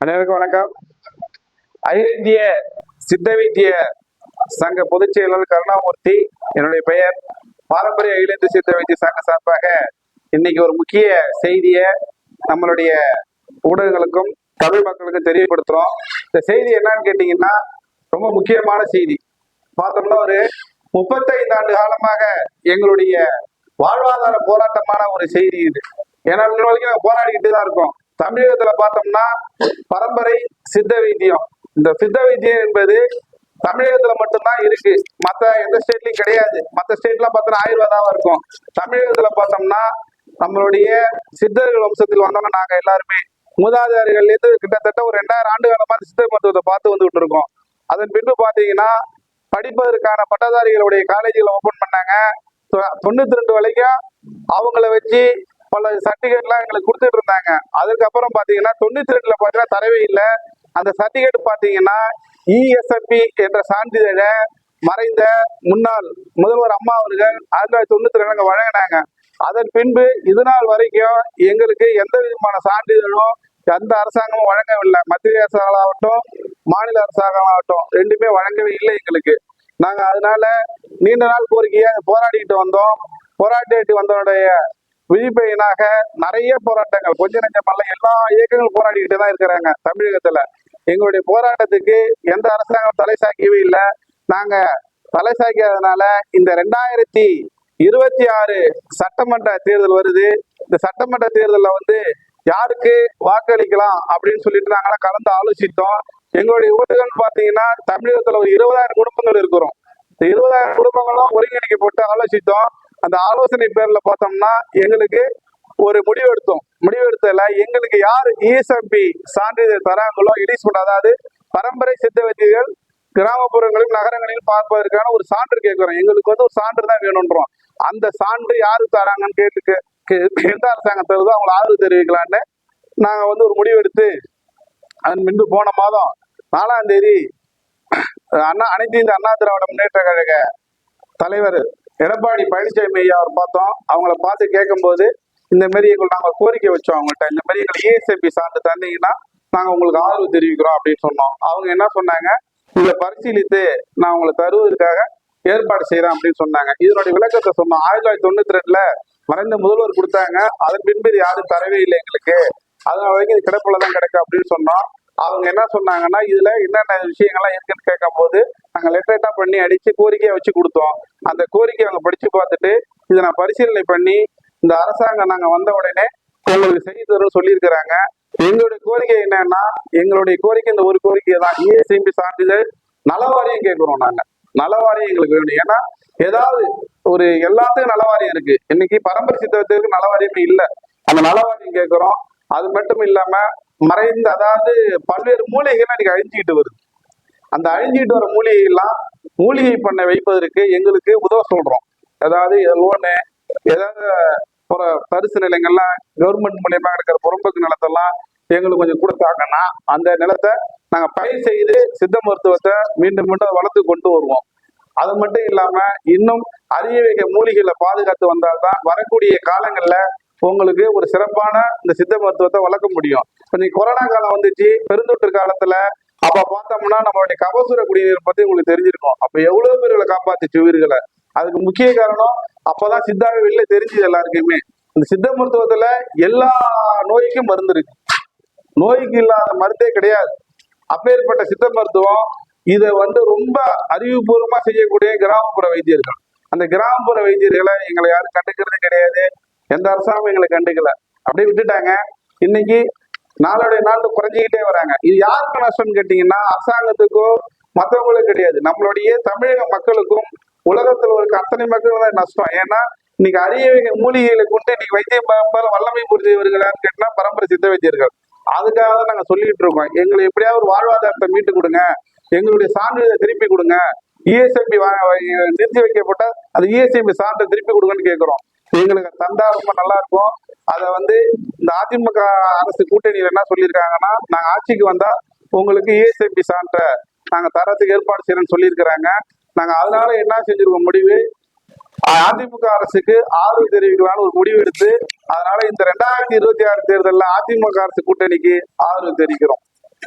அனைவருக்கும் வணக்கம். அகில இந்திய சித்த வைத்திய சங்க பொதுச் செயலாளர் கருணாமூர்த்தி என்னுடைய பெயர். பாரம்பரிய அகில இந்திய சித்த வைத்திய சங்க சார்பாக இன்னைக்கு ஒரு முக்கிய செய்தியை நம்மளுடைய ஊடகங்களுக்கும் தமிழ் மக்களுக்கும் தெரியப்படுத்துறோம். இந்த செய்தி என்னன்னு கேட்டீங்கன்னா ரொம்ப முக்கியமான செய்தி. பார்த்தோம்னா ஒரு 35 ஆண்டு காலமாக எங்களுடைய வாழ்வாதார போராட்டமான ஒரு செய்தி இது. ஏன்னா இன்ன வரைக்கும் நாங்கள் போராடிக்கிட்டு தான் இருக்கோம். தமிழகத்துல பார்த்தோம்னா பரம்பரை சித்த வைத்தியம், இந்த சித்த வைத்தியம் என்பது தமிழகத்துல மட்டும்தான் இருக்கு, மற்ற எந்த ஸ்டேட்லயும் கிடையாது. மற்ற ஸ்டேட்லாம் பார்த்தோம்னா ஆயுர்வேதாவா இருக்கும். தமிழகத்துல பார்த்தோம்னா நம்மளுடைய சித்தர்கள் வம்சத்தில் வந்தவங்க நாங்க எல்லாருமே மூதாதையர்கள்ல இருந்து கிட்டத்தட்ட ஒரு 2000 ஆண்டு காலமா சித்த மருத்துவத்தை பார்த்து வந்துகிட்டு இருக்கோம். அதன் பின்பு பாத்தீங்கன்னா படிப்பதற்கான பட்டதாரிகளுடைய காலேஜ்களை ஓபன் பண்ணாங்க. 92 வரைக்கும் அவங்கள வச்சு பல சர்டிபிகேட்லாம் எங்களுக்கு கொடுத்துட்டு இருந்தாங்க. அதுக்கப்புறம் பாத்தீங்கன்னா 92ல பாத்தீங்கன்னா தரவே இல்லை. அந்த சர்டிபிகேட் பாத்தீங்கன்னா இஎஸ்எம்பி என்ற சான்றிதழை மறைந்த முன்னாள் முதல்வர் அம்மா அவர்கள் 1992 வழங்கினாங்க. அதன் பின்பு இது நாள் வரைக்கும் எங்களுக்கு எந்த விதமான சான்றிதழும் எந்த அரசாங்கமும் வழங்கவில்லை. மத்திய அரசாங்கமாகட்டும் மாநில அரசாங்கமாகட்டும் ரெண்டுமே வழங்கவே இல்லை எங்களுக்கு. நாங்க அதனால நீண்ட நாள் கோரிக்கையா போராடிட்டு வந்தோம். போராடிட்டு வந்தோடைய விழிப்பையினாக நிறைய போராட்டங்கள், கொஞ்சம் நெஞ்சமல்ல, எல்லா இயக்கங்களும் போராடிக்கிட்டு தான் இருக்கிறாங்க தமிழகத்துல. எங்களுடைய போராட்டத்துக்கு எந்த அரசாங்கம் தலை சாய்க்கவே இல்லை. நாங்க தலை சாய்க்காதனால இந்த 2026 சட்டமன்ற தேர்தல் வருது. இந்த சட்டமன்ற தேர்தலில் யாருக்கு வாக்களிக்கலாம் அப்படின்னு சொல்லிட்டு நாங்களாம் கலந்து ஆலோசித்தோம். எங்களுடைய ஊடகங்கள் பாத்தீங்கன்னா தமிழகத்துல ஒரு 20,000 குடும்பங்கள் இருக்கிறோம். இந்த 20,000 குடும்பங்களும் ஒருங்கிணைக்கப்பட்டு ஆலோசித்தோம். அந்த ஆலோசனை பேர்ல பார்த்தோம்னா எங்களுக்கு ஒரு முடிவெடுத்தல எங்களுக்கு யார் இஎஸ்எம்பி சான்றிதழ் தராங்களோ ரிலீஸ் பண்ண, அதாவது பரம்பரை சித்த வைத்தியர்கள் கிராமப்புறங்களிலும் நகரங்களிலும் பார்ப்பதற்கான ஒரு சான்று கேட்கிறோம். எங்களுக்கு ஒரு சான்று தான் வேணும்ன்றோம். அந்த சான்று யாரு தராங்கன்னு எந்த அரசாங்கம் தருதோ அவங்களை ஆதரவு தெரிவிக்கலான்னு நாங்க ஒரு முடிவெடுத்து அதன் பின்பு போன மாதம் 4ஆம் தேதி அனைத்து இந்திய அண்ணா திராவிட முன்னேற்ற கழக தலைவர் எடப்பாடி பழனிசாமி ஐயா அவர் பார்த்தோம். அவங்கள பார்த்து கேட்கும்போது இந்த மாதிரி நாங்கள் கோரிக்கை வச்சோம் அவங்கள்ட்ட, இந்த மாதிரி எங்களுக்கு இஎஸ்எம்பி சான்று தந்தீங்கன்னா நாங்கள் உங்களுக்கு ஆதரவு தெரிவிக்கிறோம் அப்படின்னு சொன்னோம். அவங்க என்ன சொன்னாங்க, இதை பரிசீலித்து நான் உங்களை தருவதற்காக ஏற்பாடு செய்யறேன் அப்படின்னு சொன்னாங்க. இதனுடைய விளக்கத்தை சொன்னோம். 1992ல மறைந்த முதல்வர் கொடுத்தாங்க. அதன் பின்பு இது யாரும் தரவே இல்லை எங்களுக்கு, அதனால வரைக்கும் இது கிடப்புல தான் கிடைக்கும் அப்படின்னு சொன்னோம். அவங்க என்ன சொன்னாங்கன்னா இதுல என்னென்ன விஷயங்கள்லாம் இருக்குன்னு கேட்கும் போது நாங்க லெட்டரேட்டா பண்ணி அடிச்சு கோரிக்கையை வச்சு கொடுத்தோம். அந்த கோரிக்கையை அவங்க படிச்சு பார்த்துட்டு இதை நான் பரிசீலனை பண்ணி இந்த அரசாங்கம் நாங்க வந்த உடனே உங்களுக்கு செய்தி தரும் சொல்லியிருக்கிறாங்க. எங்களுடைய கோரிக்கை என்னன்னா, எங்களுடைய கோரிக்கை இந்த ஒரு கோரிக்கை தான், இஎஸ்எம்பி சான்றிதழ் நலவாரியம் கேட்கிறோம். நாங்க நலவாரியம் எங்களுக்கு வேணும். ஏன்னா ஏதாவது ஒரு எல்லாத்துக்கும் நலவாரியம் இருக்கு, இன்னைக்கு பரம்பரை சித்தத்துக்கு நலவாரியமே இல்லை. அந்த நலவாரியம் கேட்கிறோம். அது மட்டும் இல்லாம மறைந்த, அதாவது பல்வேறு மூலிகைகள் இன்னைக்கு அழிஞ்சிக்கிட்டு வருது. அந்த அழிஞ்சிட்டு வர மூலிகை பண்ண வைப்பதற்கு எங்களுக்கு உதவ சொல்றோம். அதாவது லோனு, ஏதாவது ஒரு தரிசு நிலங்கள்லாம் கவர்மெண்ட் மூலியமா இருக்கிற புறம்போக்கு நிலத்தெல்லாம் எங்களுக்கு கொஞ்சம் கொடுத்தாங்கன்னா அந்த நிலத்தை நாங்க பயிர் செய்து சித்த மருத்துவத்தை மீண்டும் மீண்டும் வளர்த்து கொண்டு வருவோம். அது மட்டும் இல்லாம இன்னும் அரிய வகை மூலிகைகளை பாதுகாத்து வந்தால்தான் வரக்கூடிய காலங்கள்ல உங்களுக்கு ஒரு சிறப்பான இந்த சித்த மருத்துவத்தை வளர்க்க முடியும். இன்னைக்கு கொரோனா காலம் வந்துச்சு, பெருந்தொற்று காலத்துல அப்ப பார்த்தோம்னா நம்மளுடைய கபசுர குடிநீர் பத்தி உங்களுக்கு தெரிஞ்சிருக்கும். அப்ப எவ்வளவு பேர்களை காப்பாத்துச்சு உயிர்களை. அதுக்கு முக்கிய காரணம் அப்பதான் சித்தாவே வெளில தெரிஞ்சது எல்லாருக்குமே. இந்த சித்த மருத்துவத்துல எல்லா நோய்க்கும் மருந்து இருக்கு, நோய்க்கு இல்லாத மருந்தே கிடையாது. அப்பேற்பட்ட சித்த மருத்துவம் இதை ரொம்ப அறிவுபூர்வமா செய்யக்கூடிய கிராமப்புற வைத்தியர்கள். அந்த கிராமப்புற வைத்தியர்களை எங்களை யாரும் கண்டுக்கிறதே கிடையாது. எந்த அரசாங்கம் எங்களை கண்டுக்கல, அப்படியே விட்டுட்டாங்க. இன்னைக்கு நாளுடைய நாள் குறைஞ்சிக்கிட்டே வராங்க. இது யாருக்கு நஷ்டம்னு கேட்டீங்கன்னா அரசாங்கத்துக்கோ மற்றவங்களும் கிடையாது, நம்மளுடைய தமிழக மக்களுக்கும் உலகத்தில் இருக்க அத்தனை மக்களும் தான் நஷ்டம். ஏன்னா இன்னைக்கு அரிய வகை மூலிகைகளை கொண்டு இன்னைக்கு வைத்தியம் வல்லமை புரிஞ்சவர்களான்னு கேட்டா பரம்பரை சித்த வைத்தியர்கள். அதுக்காக தான் நாங்க சொல்லிட்டு இருக்கோம், எங்களை எப்படியாவது ஒரு வாழ்வாதாரத்தை மீட்டு கொடுங்க, எங்களுடைய சான்றிதழை திருப்பி கொடுங்க, இஎஸ்எம்பி நிறுத்தி வைக்கப்பட்ட அந்த இஎஸ்எம்பி சான்றை திருப்பி கொடுங்கன்னு கேட்கிறோம். எங்களுக்கு தந்தா ரொம்ப நல்லா இருக்கும். அதை இந்த அதிமுக அரசு கூட்டணியில என்ன சொல்லியிருக்காங்கன்னா, நாங்க ஆட்சிக்கு வந்தா உங்களுக்கு இஎஸ்எம்பி சான்றை நாங்க தரத்துக்கு ஏற்பாடு செய்யறோம்னு சொல்லியிருக்கிறாங்க. நாங்க அதனால என்ன செஞ்சிருக்கோம், முடிவு அதிமுக அரசுக்கு ஆதரவு தெரிவிக்கலான்னு ஒரு முடிவு எடுத்து அதனால இந்த 2026 தேர்தலில் அதிமுக அரசு கூட்டணிக்கு ஆதரவு தெரிவிக்கிறோம்.